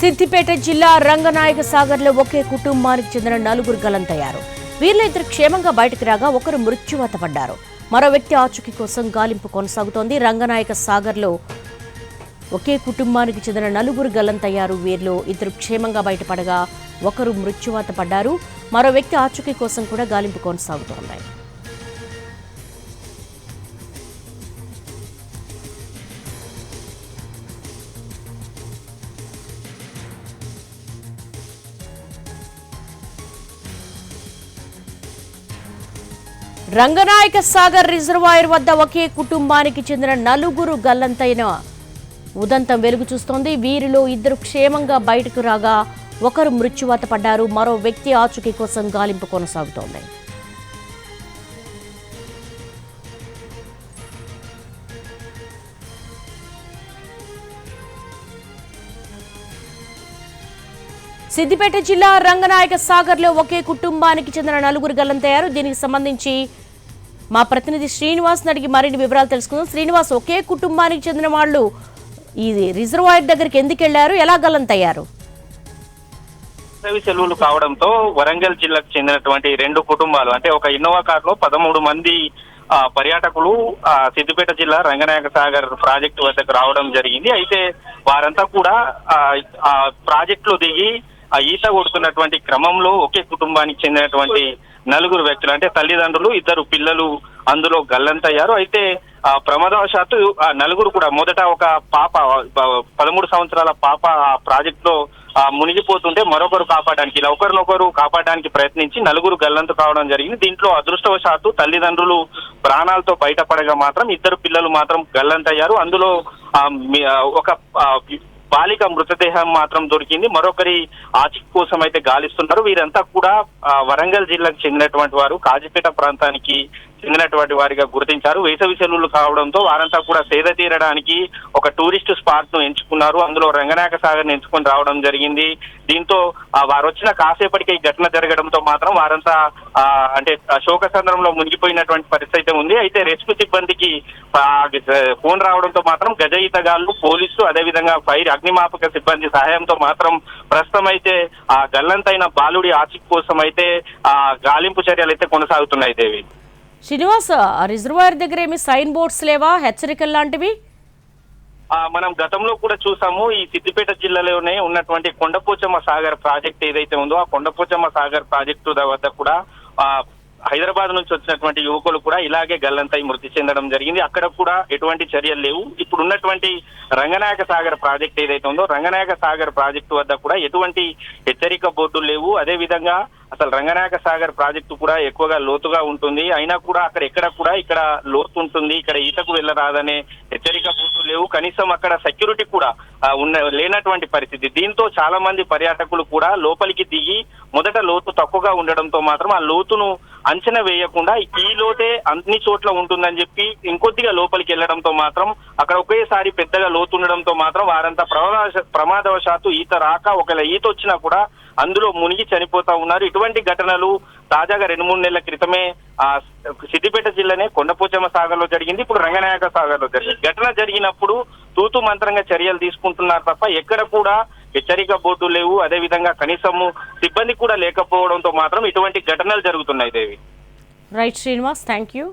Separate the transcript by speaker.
Speaker 1: సిద్దిపేట జిల్లా రంగనాయక సాగర్లో ఒకే కుటుంబానికి చెందిన నలుగురు గల్లంతయ్యారు. వీరిలో ఇద్దరు క్షేమంగా బయటకు రాగా ఒకరు మృత్యువాత పడ్డారు. మరో వ్యక్తి ఆచూకీ కోసం గాలింపు కొనసాగుతోంది. రంగనాయక సాగర్లో ఒకే కుటుంబానికి చెందిన నలుగురు గల్లంతయ్యారు. వీరిలో ఇద్దరు క్షేమంగా బయటపడగా ఒకరు మృత్యువాత పడ్డారు. మరో వ్యక్తి ఆచూకీ కోసం కూడా గాలింపు కొనసాగుతోంది. రంగనాయక సాగర్ రిజర్వాయర్ వద్ద ఒకే కుటుంబానికి చెందిన నలుగురు గల్లంతైన ఉదంతం వెలుగు చూస్తోంది. వీరిలో ఇద్దరు క్షేమంగా బయటకు రాగా ఒకరు మృత్యువాత పడ్డారు. మరో వ్యక్తి ఆచూకీ కోసం గాలింపు కొనసాగుతోంది. సిద్దిపేట జిల్లా రంగనాయక సాగర్లో ఒకే కుటుంబానికి చెందిన నలుగురు గల్లంతయ్యారు. దీనికి సంబంధించి మా ప్రతినిధి శ్రీనివాస్ అడిగి మరిన్ని వివరాలు తెలుసుకుందాం. శ్రీనివాస్, ఒకే కుటుంబానికి చెందిన వాళ్ళు ఈ రిజర్వాయర్ దగ్గరికి ఎందుకు వెళ్లారు, ఎలా గల్లంతయ్యారు?
Speaker 2: సెలవులు కావడంతో వరంగల్ జిల్లాకు చెందినటువంటి రెండు కుటుంబాలు అంటే ఒక ఇన్నోవా కారులో 13 మంది పర్యాటకులు సిద్దిపేట జిల్లా రంగనాయక సాగర్ ప్రాజెక్టు వద్దకు రావడం జరిగింది. అయితే వారంతా కూడా ప్రాజెక్టులో దిగి ఈత కొడుతున్నటువంటి క్రమంలో ఒకే కుటుంబానికి చెందినటువంటి నలుగురు వ్యక్తులు అంటే తల్లిదండ్రులు, ఇద్దరు పిల్లలు అందులో గల్లంతయ్యారు. అయితే ప్రమాదవశాత్తు నలుగురు కూడా మొదట ఒక పాప 13 సంవత్సరాల పాప ఆ ప్రాజెక్ట్ లో మునిగిపోతుంటే మరొకరు కాపాడడానికి ఇలా ఒకరినొకరు కాపాడడానికి ప్రయత్నించి నలుగురు గల్లంతు కావడం జరిగింది. దీంట్లో అదృష్టవశాత్తు తల్లిదండ్రులు ప్రాణాలతో బయటపడగా మాత్రం ఇద్దరు పిల్లలు మాత్రం గల్లంతయ్యారు. అందులో ఒక బాలిక మృతదేహం మాత్రం దొరికింది. మరొకరి ఆచూకీ కోసం అయితే గాలిస్తున్నారు. వీరంతా కూడా వరంగల్ జిల్లాకు చెందినటువంటి వారు, కాజీపేట ప్రాంతానికి చెందినటువంటి వారిగా గుర్తించారు. వేసవి సెలవులు కావడంతో వారంతా కూడా సేద తీరడానికి ఒక టూరిస్ట్ స్పాట్ ను ఎంచుకున్నారు. అందులో రంగనాయక సాగర్ ని ఎంచుకుని రావడం జరిగింది. దీంతో వారు వచ్చిన కాసేపటికి ఈ ఘటన జరగడంతో మాత్రం వారంతా అంటే శోకసంద్రంలో మునిగిపోయినటువంటి పరిస్థితి ఉంది. అయితే రెస్క్యూ సిబ్బందికి ఫోన్ రావడంతో మాత్రం గజ ఈతగాళ్లు, పోలీసులు, అదేవిధంగా ఫైర్ అగ్నిమాపక సిబ్బంది సహాయంతో మాత్రం ప్రస్తుతం అయితే ఆ గల్లంతైన బాలుడి ఆచూకీ కోసం అయితే గాలింపు చర్యలు అయితే కొనసాగుతున్నాయి. దేవి,
Speaker 1: శ్రీనివాస్, రిజర్వాయర్ దగ్గర ఏమి సైన్ బోర్డ్స్ లేవా, హెచ్చరికలు లాంటివి?
Speaker 2: మనం గతంలో కూడా చూసాము. ఈ సిద్దిపేట జిల్లాలోనే ఉన్నటువంటి కొండపోచమ్మ సాగర్ ప్రాజెక్ట్ ఏదైతే ఉందో ఆ కొండపోచమ్మ సాగర్ ప్రాజెక్టు వద్ద కూడా హైదరాబాద్ నుంచి వచ్చినటువంటి యువకులు కూడా ఇలాగే గల్లంతై మృతి చెందడం జరిగింది. అక్కడ కూడా ఎటువంటి చర్యలు లేవు. ఇప్పుడు ఉన్నటువంటి రంగనాయక సాగర్ ప్రాజెక్ట్ ఏదైతే ఉందో రంగనాయక సాగర్ ప్రాజెక్టు వద్ద కూడా ఎటువంటి హెచ్చరిక బోర్డులు లేవు. అదే విధంగా అసలు రంగనాయక సాగర్ ప్రాజెక్టు కూడా ఎక్కువగా లోతుగా ఉంటుంది. అయినా కూడా అక్కడ ఎక్కడ కూడా ఇక్కడ లోతు ఉంటుంది, ఇక్కడ ఈతకు వెళ్ళరాదనే హెచ్చరిక బోర్డులు లేవు. కనీసం అక్కడ సెక్యూరిటీ కూడా లేనటువంటి పరిస్థితి. దీంతో చాలా మంది పర్యాటకులు కూడా లోపలికి దిగి మొదట లోతు తక్కువగా ఉండడంతో మాత్రం ఆ లోతును అంచనా వేయకుండా ఈ లోతే అన్ని చోట్ల ఉంటుందని చెప్పి ఇంకొద్దిగా లోపలికి వెళ్లడంతో మాత్రం అక్కడ ఒకేసారి పెద్దగా లోతు ఉండడంతో మాత్రం వారంతా ప్రమాదవశాత్తు ఈత రాక ఒకవేళ ఈత వచ్చినా కూడా అందులో మునిగి చనిపోతా ఉన్నారు. ఇటువంటి ఘటనలు తాజాగా 2-3 నెలల క్రితమే సిద్దిపేట జిల్లానే కొండపోచమ్మ సాగర్ లో జరిగింది. ఇప్పుడు రంగనాయక సాగర్ లో జరిగింది. ఘటన జరిగినప్పుడు తూతు మంత్రంగా చర్యలు తీసుకుంటున్నారు తప్ప ఎక్కడ కూడా హెచ్చరిక బోర్డు లేవు. అదేవిధంగా కనీసము సిబ్బంది కూడా లేకపోవడంతో మాత్రం ఇటువంటి ఘటనలు జరుగుతున్నాయి. దేవి,
Speaker 1: రైట్ శ్రీనివాస్, థ్యాంక్ యూ.